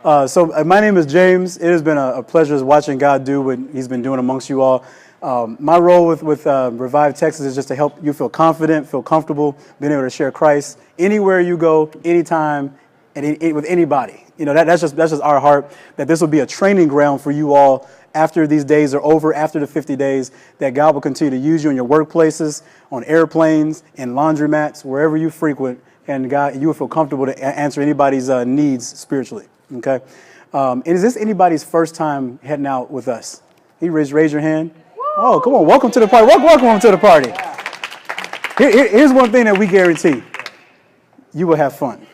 My name is James. It has been a pleasure watching God do what He's been doing amongst you all. My role with reviveTexas is just to help you feel confident, feel comfortable, being able to share Christ anywhere you go, anytime, and with anybody. That's just our heart, that this will be a training ground for you all after these days are over, after the 50 days, that God will continue to use you in your workplaces, on airplanes, in laundromats, wherever you frequent, and God, you will feel comfortable to answer anybody's needs spiritually. Okay? And is this anybody's first time heading out with us? You raise your hand. Oh, come on. Welcome to the party. Welcome to the party. Here's one thing that we guarantee. You will have fun.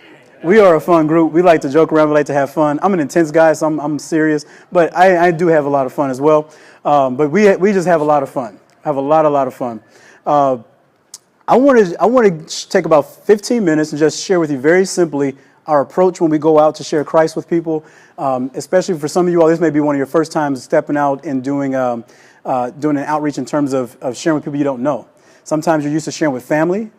We are a fun group. We like to joke around. We like to have fun. I'm an intense guy, so I'm serious. But I do have a lot of fun as well. But we just have a lot of fun. Have a lot of fun. I want to take about 15 minutes and just share with you very simply our approach when we go out to share Christ with people. Especially for some of you all, this may be one of your first times stepping out and doing an outreach in terms of sharing with people you don't know. Sometimes you're used to sharing with family.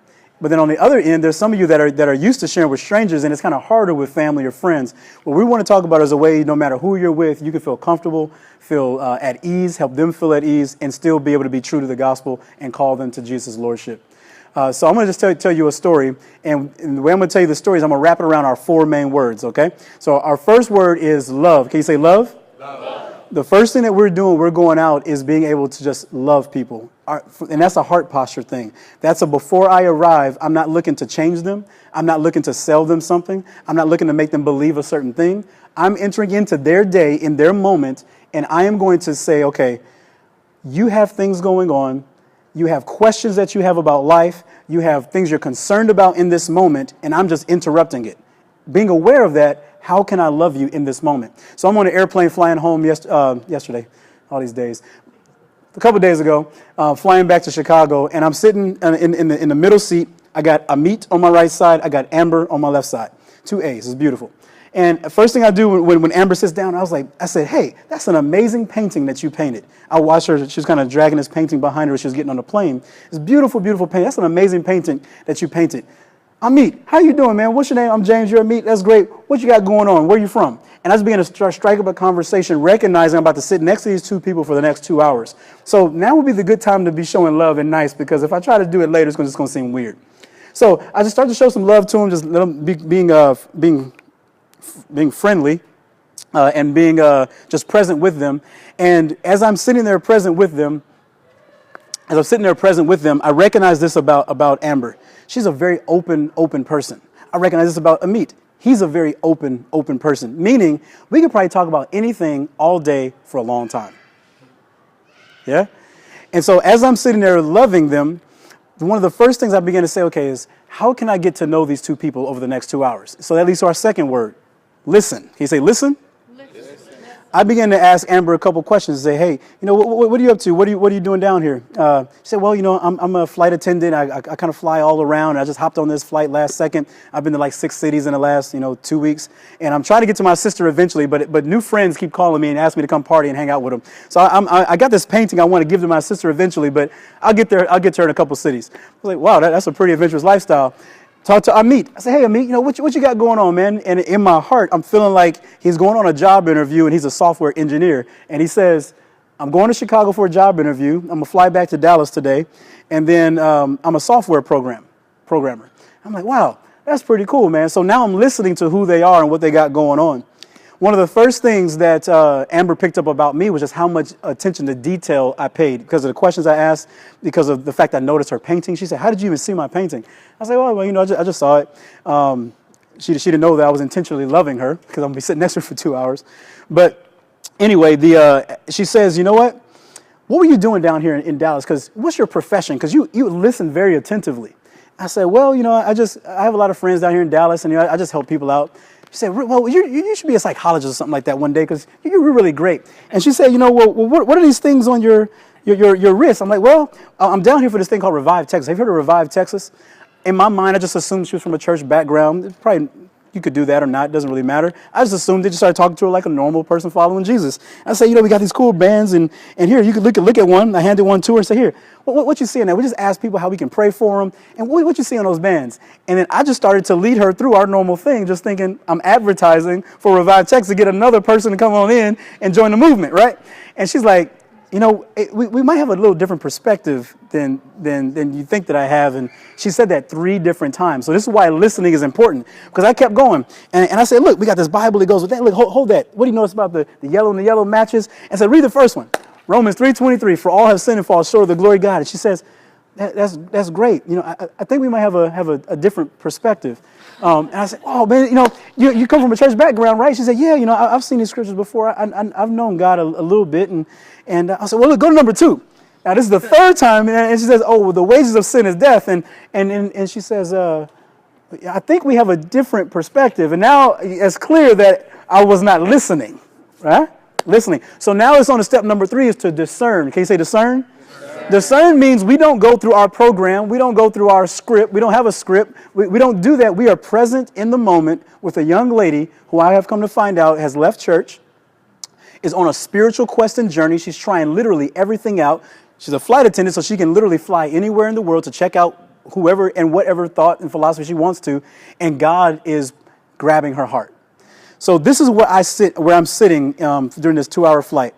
But then on the other end, there's some of you that are used to sharing with strangers, and it's kind of harder with family or friends. What we want to talk about is a way, no matter who you're with, you can feel comfortable, feel at ease, help them feel at ease, and still be able to be true to the gospel and call them to Jesus' lordship. So I'm going to just tell you a story, and the way I'm going to tell you the story is I'm going to wrap it around our 4 main words, okay? So our first word is love. Can you say love? Love. The first thing that we're going out, is being able to just love people. And that's a heart posture thing. That's before I arrive, I'm not looking to change them. I'm not looking to sell them something. I'm not looking to make them believe a certain thing. I'm entering into their day, in their moment, and I am going to say, okay, you have things going on. You have questions that you have about life. You have things you're concerned about in this moment, and I'm just interrupting it. Being aware of that, how can I love you in this moment? So I'm on an airplane flying home yesterday, all these days. A couple days ago, flying back to Chicago, and I'm sitting in the middle seat. I got Amit on my right side. I got Amber on my left side. 2 A's. It's beautiful. And first thing I do when Amber sits down, I said, hey, that's an amazing painting that you painted. I watched her. She was kind of dragging this painting behind her as she was getting on the plane. It's beautiful, beautiful painting. That's an amazing painting that you painted. Amit, how you doing, man? What's your name? I'm James. You're Amit. That's great. What you got going on? Where you from? And I was beginning to strike up a conversation, recognizing I'm about to sit next to these 2 people for the next 2 hours. So now would be the good time to be showing love and nice, because if I try to do it later, it's just going to seem weird. So I just started to show some love to them, just let them being friendly and being just present with them. And as I'm sitting there present with them, I recognize this about Amber. She's a very open person. I recognize this about Amit. He's a very open person, meaning we could probably talk about anything all day for a long time. Yeah? And so as I'm sitting there loving them, one of the first things I begin to say, okay, is how can I get to know these 2 people over the next 2 hours? So that leads to our second word, listen. Can you say listen? I began to ask Amber a couple questions and say, hey, what are you up to? What are you doing down here? She said, well, I'm a flight attendant. I kind of fly all around. I just hopped on this flight last second. I've been to like 6 cities in the last, 2 weeks. And I'm trying to get to my sister eventually, but new friends keep calling me and ask me to come party and hang out with them. So I got this painting I want to give to my sister eventually, but I'll get to her in a couple cities. I was like, wow, that's a pretty adventurous lifestyle. Talk to Amit. I say, hey, Amit, what you got going on, man? And in my heart, I'm feeling like he's going on a job interview, and he's a software engineer. And he says, I'm going to Chicago for a job interview. I'm going to fly back to Dallas today. And then I'm a software programmer. I'm like, wow, that's pretty cool, man. So now I'm listening to who they are and what they got going on. One of the first things that Amber picked up about me was just how much attention to detail I paid because of the questions I asked, because of the fact I noticed her painting. She said, how did you even see my painting? I said, well, I just saw it. She didn't know that I was intentionally loving her because I'm going to be sitting next to her for 2 hours. But anyway, she says, you know what? What were you doing down here in Dallas? Because what's your profession? Because you listen very attentively. I said, well, I have a lot of friends down here in Dallas, and I just help people out. She said, well, you should be a psychologist or something like that one day because you're really great. And she said, well, what are these things on your wrist? I'm like, well, I'm down here for this thing called reviveTexas. Have you heard of reviveTexas? In my mind, I just assumed she was from a church background. Probably you could do that or not. It doesn't really matter. I just assumed they just started talking to her like a normal person following Jesus. I say, we got these cool bands, and here, you could look at one. I handed one to her and say, here, what you see in that? We just ask people how we can pray for them, and what you see on those bands. And then I just started to lead her through our normal thing, just thinking I'm advertising for Revive Texas to get another person to come on in and join the movement, right? And she's like, we might have a little different perspective than you think that I have. And she said that 3 different times. So this is why listening is important, because I kept going. And I said, look, we got this Bible that goes with that. Look, hold that. What do you notice about the yellow and the yellow matches? And said, read the first one. Romans 3:23, for all have sinned and fall short of the glory of God. And she says, that's great. I think we might have a different perspective. And I said, oh, man, you come from a church background, right? She said, yeah, I've seen these scriptures before. I've known God a little bit. And I said, well, look, go to number 2. Now, this is the 3rd time. And she says, oh, well, the wages of sin is death. And she says, I think we have a different perspective. And now it's clear that I was not listening, right? Listening. So now it's on to step number 3 is to discern. Can you say discern? Discern means we don't go through our program. We don't go through our script. We don't have a script. We don't do that. We are present in the moment with a young lady who I have come to find out has left church, is on a spiritual quest and journey. She's trying literally everything out. She's a flight attendant, so she can literally fly anywhere in the world to check out whoever and whatever thought and philosophy she wants to, and God is grabbing her heart. So this is where I'm sitting during this 2-hour flight.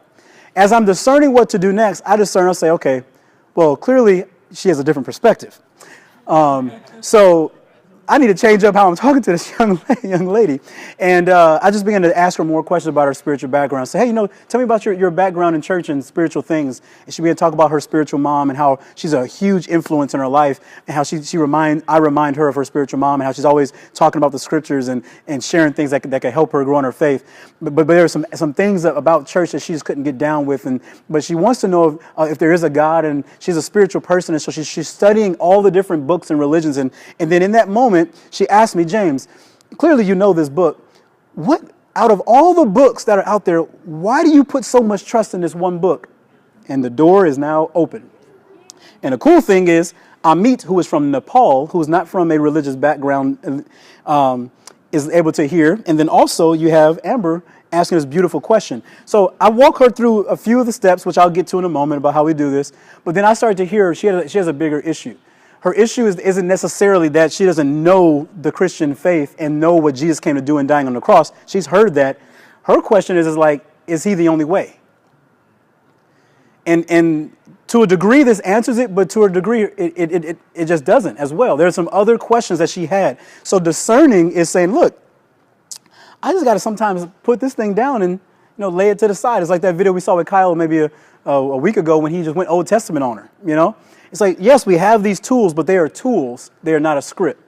As I'm discerning what to do next, I'll say, okay, well, clearly she has a different perspective. So I need to change up how I'm talking to this young lady. And I just began to ask her more questions about her spiritual background. Say, hey, tell me about your background in church and spiritual things. And she began to talk about her spiritual mom and how she's a huge influence in her life, and how I remind her of her spiritual mom, and how she's always talking about the scriptures and sharing things that can help her grow in her faith. But there are some things about church that she just couldn't get down with. But she wants to know if there is a God, and she's a spiritual person. And so she's studying all the different books and religions. And then in that moment, she asked me, James, clearly you know this book. What, out of all the books that are out there, why do you put so much trust in this one book? And the door is now open. And the cool thing is, Amit, who is from Nepal, who is not from a religious background, is able to hear. And then also you have Amber asking this beautiful question. So I walk her through a few of the steps, which I'll get to in a moment about how we do this. But then I started to hear she has a bigger issue. Her issue isn't necessarily that she doesn't know the Christian faith and know what Jesus came to do in dying on the cross. She's heard that. Her question is like, is he the only way? And to a degree, this answers it, but to a degree, it just doesn't as well. There are some other questions that she had. So discerning is saying, look, I just got to sometimes put this thing down and lay it to the side. It's like that video we saw with Kyle maybe a week ago when he just went Old Testament on her, It's like, yes, we have these tools, but they are tools. They are not a script.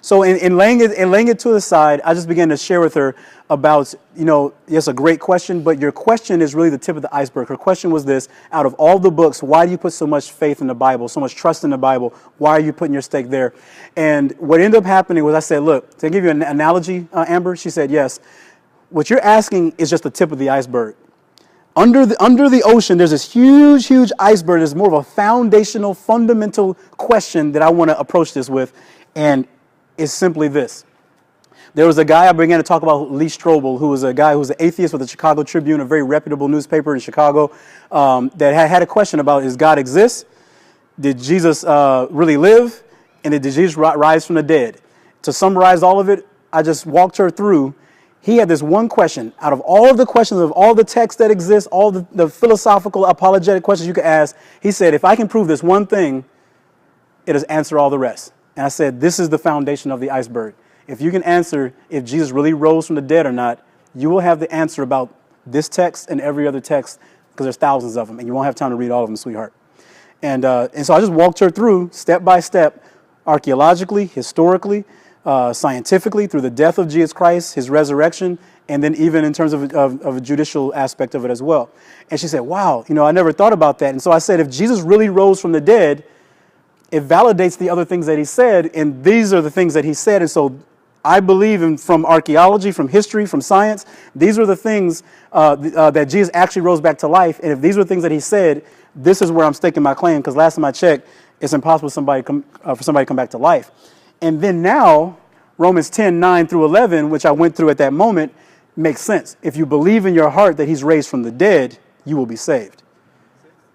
So in laying it to the side, I just began to share with her about, yes, a great question, but your question is really the tip of the iceberg. Her question was this: out of all the books, why do you put so much faith in the Bible, so much trust in the Bible? Why are you putting your stake there? And what ended up happening was I said, look, to give you an analogy, Amber, she said, yes, what you're asking is just the tip of the iceberg. Under the ocean, there's this huge, huge iceberg. There's more of a foundational, fundamental question that I want to approach this with, and it's simply this. There was a guy I began to talk about, Lee Strobel, who was a guy who was an atheist with the Chicago Tribune, a very reputable newspaper in Chicago, that had a question about, does God exist? Did Jesus really live? And did Jesus rise from the dead? To summarize all of it, I just walked her through. He had this one question. Out of all of the questions of all the texts that exist, all the philosophical, apologetic questions you could ask, he said, if I can prove this one thing, it is answer all the rest. And I said, this is the foundation of the iceberg. If you can answer if Jesus really rose from the dead or not, you will have the answer about this text and every other text, because there's thousands of them, and you won't have time to read all of them, sweetheart. And so I just walked her through, step by step, archaeologically, historically, scientifically, through the death of Jesus Christ, his resurrection, and then even in terms of a judicial aspect of it as well. And she said, wow, I never thought about that. And so I said, if Jesus really rose from the dead, it validates the other things that he said, and these are the things that he said. And so I believe from archaeology, from history, from science, these are the things that Jesus actually rose back to life. And if these were things that he said, this is where I'm staking my claim, because last time I checked, it's impossible for somebody to come back to life. And then now, Romans 10:9-11, which I went through at that moment, makes sense. If you believe in your heart that he's raised from the dead, you will be saved.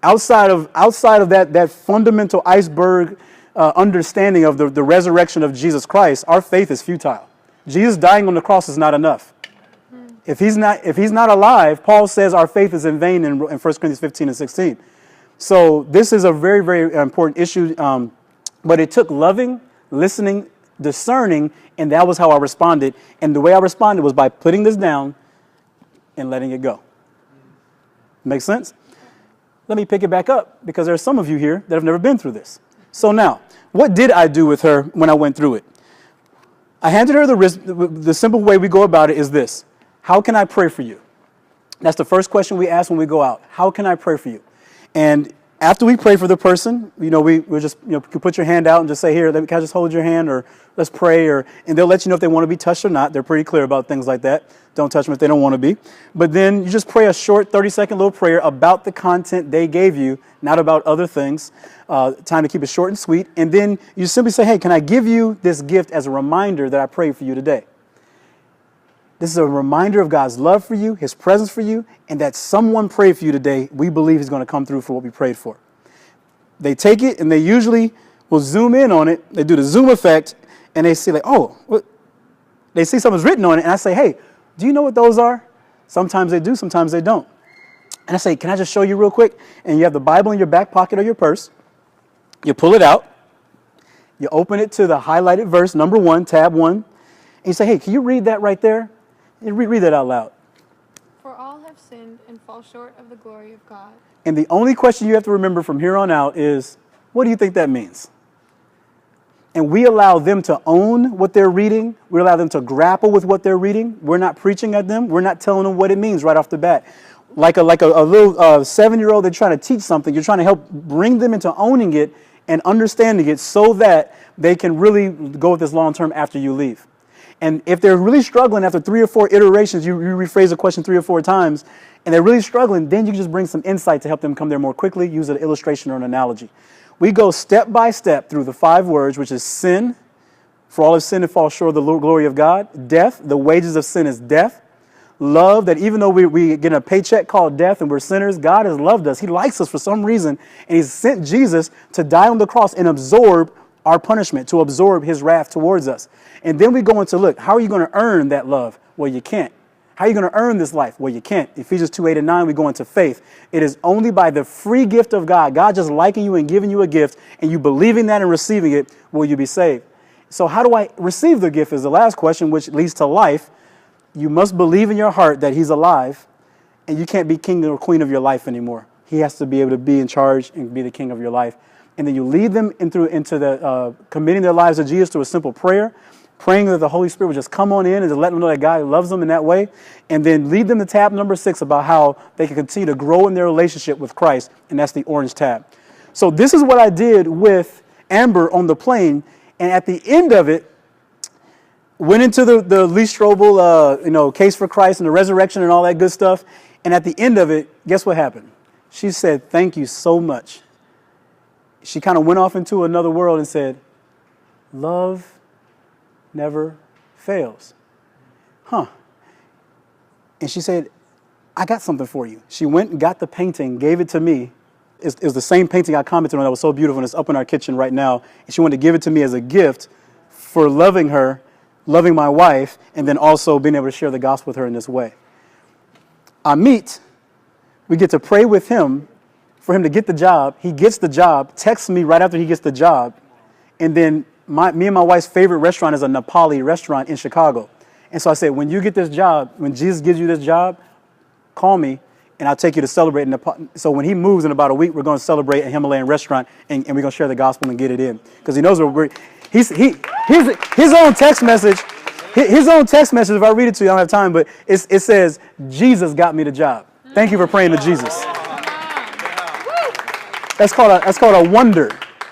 Outside of that fundamental iceberg understanding of the resurrection of Jesus Christ, our faith is futile. Jesus dying on the cross is not enough. If he's not alive, Paul says our faith is in vain in 1 Corinthians 15:16. So this is a very, very important issue. But it took loving, listening, discerning, and that was how I responded. And the way I responded was by putting this down and letting it go. Make sense? Let me pick it back up, because there are some of you here that have never been through this. So now, what did I do with her when I went through it? I handed her the simple way we go about it is this. How can I pray for you? That's the first question we ask when we go out. How can I pray for you? And after we pray for the person, we just, you can put your hand out and just say, here, can I just hold your hand, or let's pray, and they'll let you know if they want to be touched or not. They're pretty clear about things like that. Don't touch them if they don't want to be. But then you just pray a short 30-second little prayer about the content they gave you, not about other things. Time to keep it short and sweet. And then you simply say, hey, can I give you this gift as a reminder that I prayed for you today? This is a reminder of God's love for you, his presence for you, and that someone prayed for you today. We believe he's going to come through for what we prayed for. They take it, and they usually will zoom in on it. They do the zoom effect, and they see they see something's written on it, and I say, hey, do you know what those are? Sometimes they do, sometimes they don't. And I say, can I just show you real quick? And you have the Bible in your back pocket or your purse. You pull it out. You open it to the highlighted verse, number 1, tab 1. And you say, hey, can you read that right there? And read that out loud. For all have sinned and fall short of the glory of God. And the only question you have to remember from here on out is, what do you think that means? And we allow them to own what they're reading. We allow them to grapple with what they're reading. We're not preaching at them. We're not telling them what it means right off the bat. Like a little 7-year-old, they're trying to teach something. You're trying to help bring them into owning it and understanding it so that they can really go with this long term after you leave. And if they're really struggling after 3 or 4 iterations, you rephrase the question 3 or 4 times, and they're really struggling, then you can just bring some insight to help them come there more quickly, use an illustration or an analogy. We go step by step through the 5 words, which is sin, for all have sinned and fall short of the glory of God. Death, the wages of sin is death. Love, that even though we get a paycheck called death and we're sinners, God has loved us. He likes us for some reason, and he's sent Jesus to die on the cross and absorb our punishment, to absorb his wrath towards us. And then we go into, look, how are you going to earn that love? Well, you can't. How are you going to earn this life? Well, you can't. Ephesians 2:8-9, we go into faith. It is only by the free gift of God, God just liking you and giving you a gift, and you believing that and receiving it, will you be saved. So how do I receive the gift is the last question, which leads to life. You must believe in your heart that he's alive, and you can't be king or queen of your life anymore. He has to be able to be in charge and be the king of your life. And then you lead them into the committing their lives to Jesus through a simple prayer, praying that the Holy Spirit would just come on in and just let them know that God loves them in that way. And then lead them to tab number 6 about how they can continue to grow in their relationship with Christ. And that's the orange tab. So this is what I did with Amber on the plane. And at the end of it, went into the Lee Strobel, case for Christ and the resurrection and all that good stuff. And at the end of it, guess what happened? She said, thank you so much. She kind of went off into another world and said, love never fails. Huh. And she said, I got something for you. She went and got the painting, gave it to me. It was the same painting I commented on that was so beautiful, and it's up in our kitchen right now. And she wanted to give it to me as a gift for loving her, loving my wife, and then also being able to share the gospel with her in this way. We get to pray with him for him to get the job. He gets the job, texts me right after he gets the job. And then me and my wife's favorite restaurant is a Nepali restaurant in Chicago. And so I said, when you get this job, when Jesus gives you this job, call me and I'll take you to celebrate in Nepal. So when he moves in about a week, we're going to celebrate a Himalayan restaurant and we're going to share the gospel and get it in. Because he knows his own text message, if I read it to you, I don't have time, but it says, Jesus got me the job. Thank you for praying to Jesus. That's called a wonder.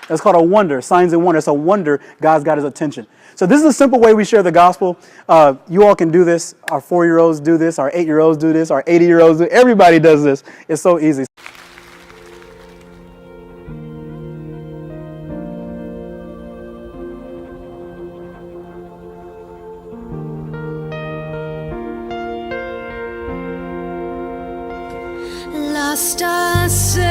That's called a wonder. Signs and wonders. It's a wonder God's got his attention. So this is a simple way we share the gospel. You all can do this. Our 4-year-olds do this. Our 8-year-olds do this. Our 80-year-olds do. Everybody does this. It's so easy. just a